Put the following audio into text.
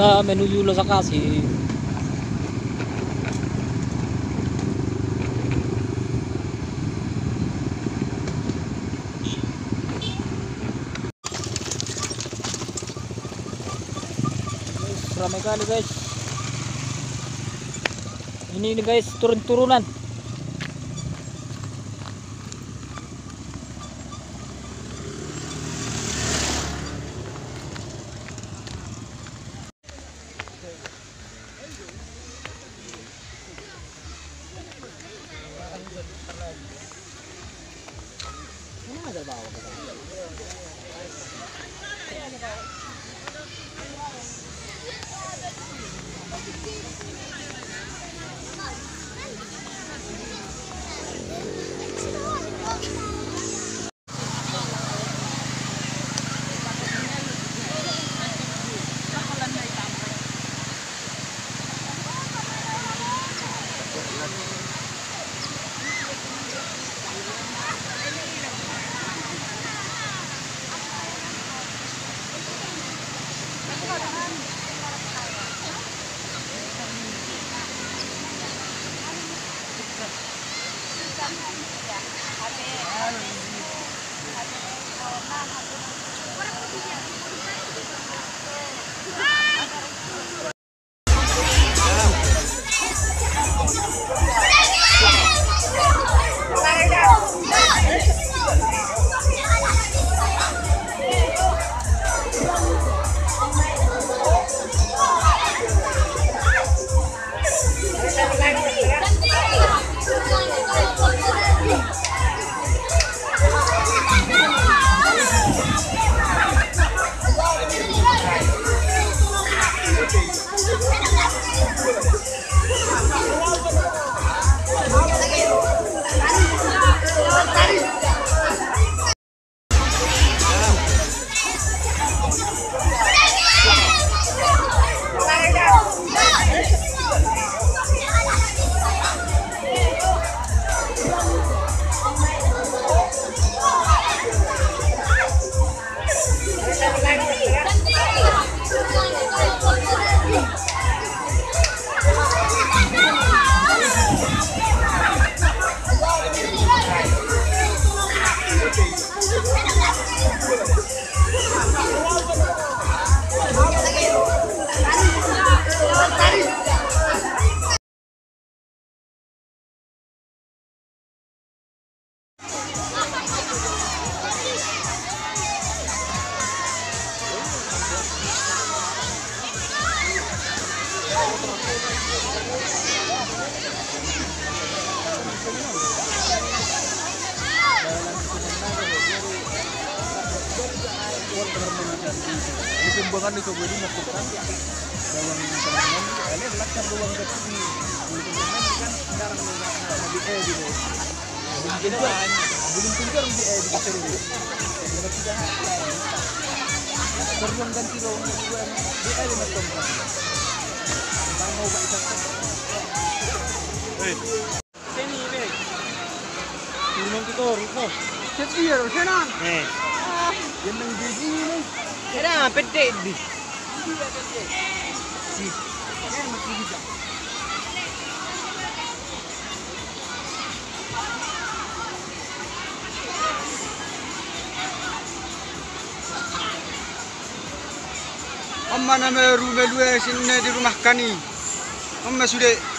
Inilah menuju lokasi. Ramai kali guys. Ini guys turun-turunan. Kumbangan itu gue masukkan dalam teman-teman ini adalah ruang kecil untuk teman kan sekarang di gitu belum tinggal di di seru tidak beruang ganti ruang di ada macam mau baca sini ini turun kita ruko setia sana yang menjadi ini era pedek di si kan mesti bisa amma nama rumah dua sini di rumah kani amma sudah